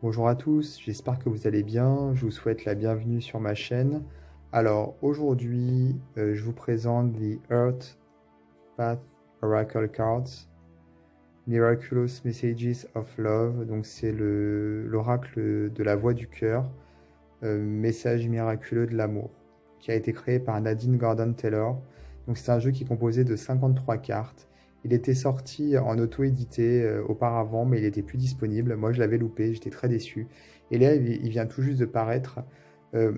Bonjour à tous, j'espère que vous allez bien. Je vous souhaite la bienvenue sur ma chaîne. Alors aujourd'hui, je vous présente The Earth Path Oracle Cards, Miraculous Messages of Love. Donc c'est l'oracle de la voix du cœur, message miraculeux de l'amour, qui a été créé par Nadine Gordon-Taylor. Donc c'est un jeu qui est composé de 53 cartes. Il était sorti en auto-édité auparavant, mais il n'était plus disponible. Moi, je l'avais loupé, j'étais très déçu. Et là, il vient tout juste de paraître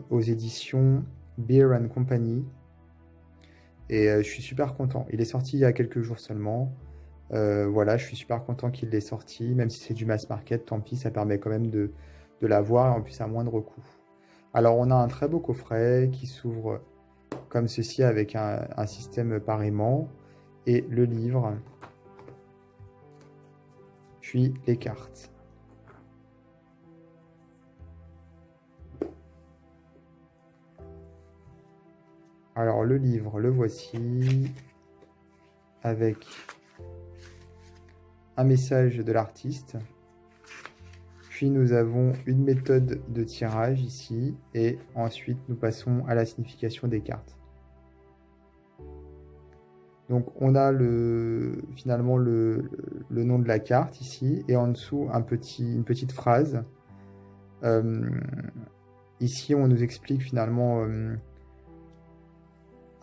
aux éditions Beer and Company. Et je suis super content. Il est sorti il y a quelques jours seulement. Voilà, je suis super content qu'il l'ait sorti. Même si c'est du mass market, tant pis, ça permet quand même de l'avoir et en plus à moindre coût. Alors, on a un très beau coffret qui s'ouvre comme ceci avec un système par aimant. Et le livre, puis les cartes. Alors le livre, le voici, avec un message de l'artiste. Puis nous avons une méthode de tirage ici, et ensuite nous passons à la signification des cartes. Donc on a finalement le nom de la carte ici, et en dessous une petite phrase. Ici on nous explique finalement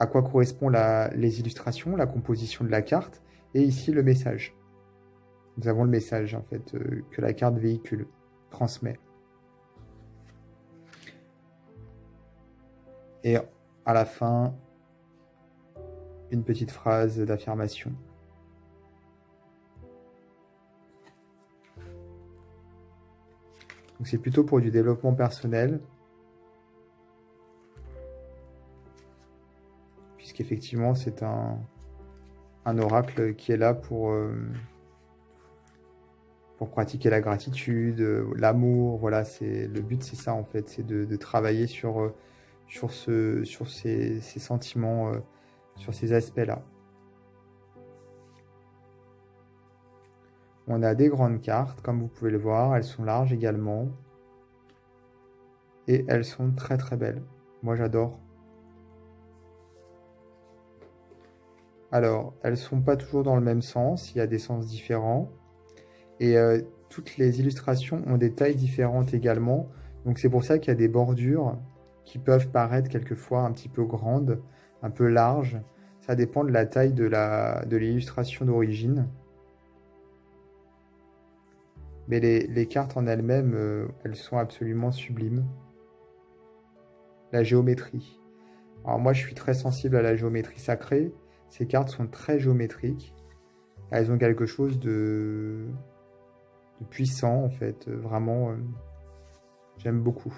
à quoi correspondent les illustrations, la composition de la carte, et ici le message. Nous avons le message en fait que la carte véhicule, transmet. Et à la fin, une petite phrase d'affirmation. Donc c'est plutôt pour du développement personnel, puisqu'effectivement c'est un oracle qui est là pour pratiquer la gratitude, l'amour. Voilà, le but c'est ça en fait, c'est de travailler sur ces sentiments, sur ces aspects-là. On a des grandes cartes, comme vous pouvez le voir, elles sont larges également. Et elles sont très très belles. Moi j'adore. Alors, elles ne sont pas toujours dans le même sens, il y a des sens différents. Et toutes les illustrations ont des tailles différentes également. Donc c'est pour ça qu'il y a des bordures qui peuvent paraître quelquefois un petit peu grandes, un peu larges. Ça dépend de la taille de l'illustration d'origine. Mais les cartes en elles-mêmes, elles sont absolument sublimes. La géométrie. Alors moi, je suis très sensible à la géométrie sacrée. Ces cartes sont très géométriques. Elles ont quelque chose de puissant, en fait. Vraiment, j'aime beaucoup.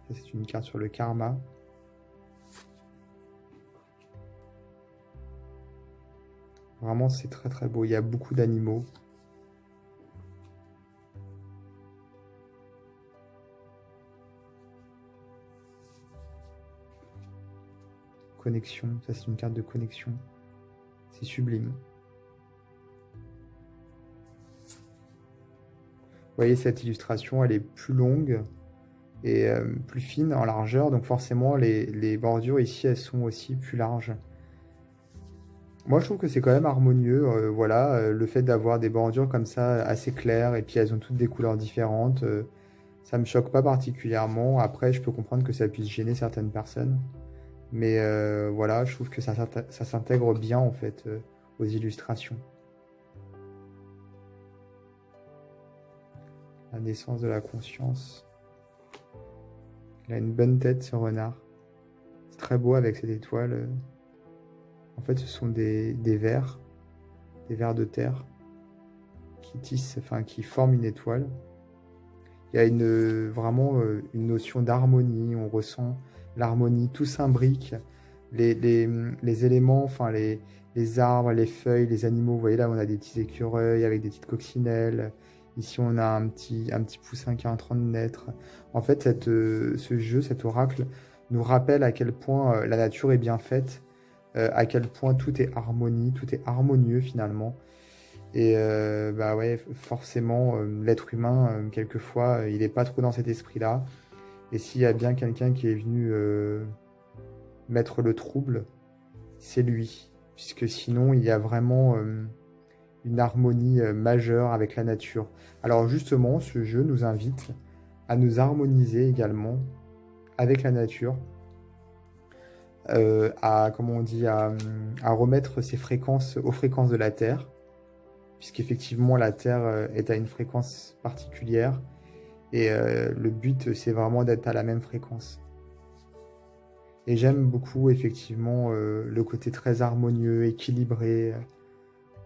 Ça, c'est une carte sur le karma. Vraiment, c'est très très beau. Il y a beaucoup d'animaux. Connexion, ça c'est une carte de connexion. C'est sublime. Vous voyez, cette illustration, elle est plus longue et plus fine en largeur. Donc forcément, les bordures ici, elles sont aussi plus larges. Moi, je trouve que c'est quand même harmonieux. Voilà, le fait d'avoir des bordures comme ça, assez claires, et puis elles ont toutes des couleurs différentes, ça me choque pas particulièrement. Après, je peux comprendre que ça puisse gêner certaines personnes. Mais voilà, je trouve que ça s'intègre bien, en fait, aux illustrations. La naissance de la conscience. Il a une bonne tête, ce renard. C'est très beau avec cette étoile. En fait, ce sont des vers de terre qui tissent, enfin qui forment une étoile. Il y a vraiment une notion d'harmonie. On ressent l'harmonie, tout s'imbrique. Les éléments, enfin les arbres, les feuilles, les animaux. Vous voyez là, on a des petits écureuils avec des petites coccinelles. Ici, on a un petit poussin qui est en train de naître. En fait, ce jeu, cet oracle, nous rappelle à quel point la nature est bien faite. à quel point tout est harmonie, tout est harmonieux finalement. Et bah ouais, forcément, l'être humain, quelquefois, il n'est pas trop dans cet esprit-là. Et s'il y a bien quelqu'un qui est venu mettre le trouble, c'est lui. Puisque sinon, il y a vraiment une harmonie majeure avec la nature. Alors justement, ce jeu nous invite à nous harmoniser également avec la nature, à, comment on dit, à remettre ses fréquences aux fréquences de la Terre, puisqu'effectivement la Terre est à une fréquence particulière, et le but c'est vraiment d'être à la même fréquence. Et j'aime beaucoup effectivement le côté très harmonieux, équilibré.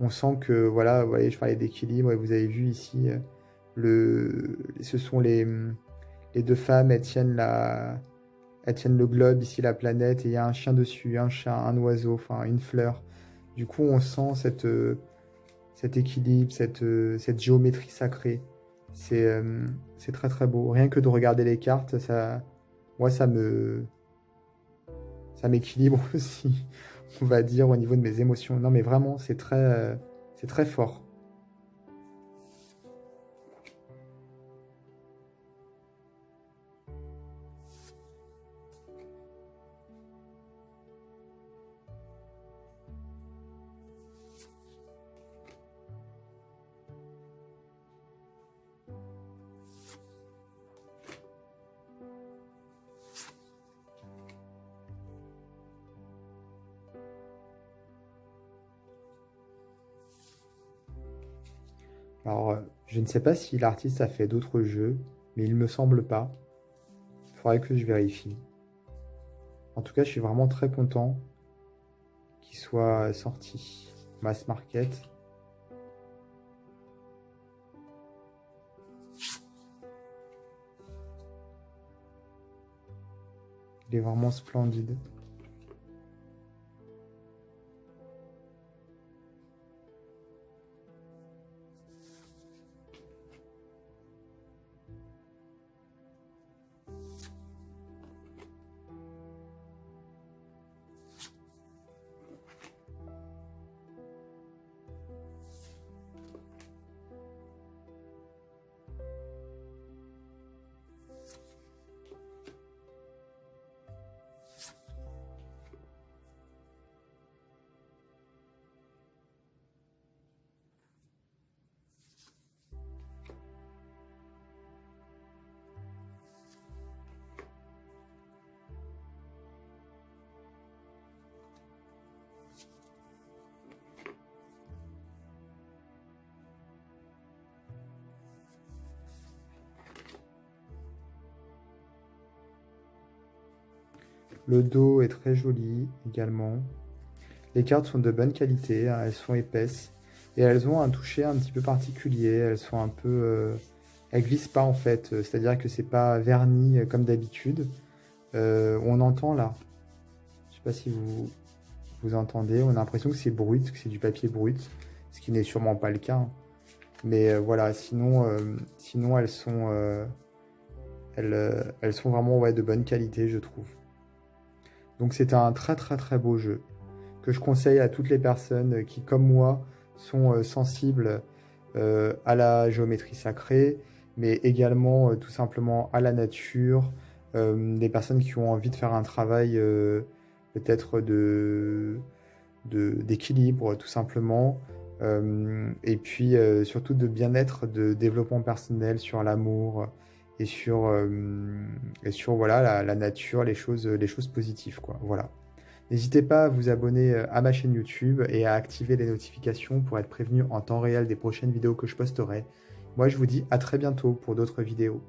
On sent que, voilà, vous voyez, je parlais d'équilibre, et vous avez vu ici, ce sont les deux femmes, elles tiennent le globe, ici la planète, et il y a un chien dessus, un chat, un oiseau, enfin une fleur. Du coup, on sent cet équilibre, cette géométrie sacrée. C'est très très beau. Rien que de regarder les cartes, moi, ça m'équilibre aussi, on va dire, au niveau de mes émotions. Non, mais vraiment, c'est très fort. Alors, je ne sais pas si l'artiste a fait d'autres jeux, mais il me semble pas. Il faudrait que je vérifie. En tout cas, je suis vraiment très content qu'il soit sorti mass market. Il est vraiment splendide. Le dos est très joli également. Les cartes sont de bonne qualité, hein, elles sont épaisses et elles ont un toucher un petit peu particulier. Elles sont un peu, elles glissent pas en fait, c'est-à-dire que c'est pas verni comme d'habitude. On entend là, je sais pas si vous entendez, on a l'impression que c'est brut, que c'est du papier brut, ce qui n'est sûrement pas le cas, hein. Mais voilà, sinon elles sont vraiment, ouais, de bonne qualité, je trouve. Donc c'est un très très très beau jeu que je conseille à toutes les personnes qui, comme moi, sont sensibles à la géométrie sacrée, mais également tout simplement à la nature, des personnes qui ont envie de faire un travail peut-être d'équilibre tout simplement, et puis surtout de bien-être, de développement personnel sur l'amour et sur voilà, la nature, les choses positives, quoi. Voilà. N'hésitez pas à vous abonner à ma chaîne YouTube et à activer les notifications pour être prévenu en temps réel des prochaines vidéos que je posterai. Moi, je vous dis à très bientôt pour d'autres vidéos.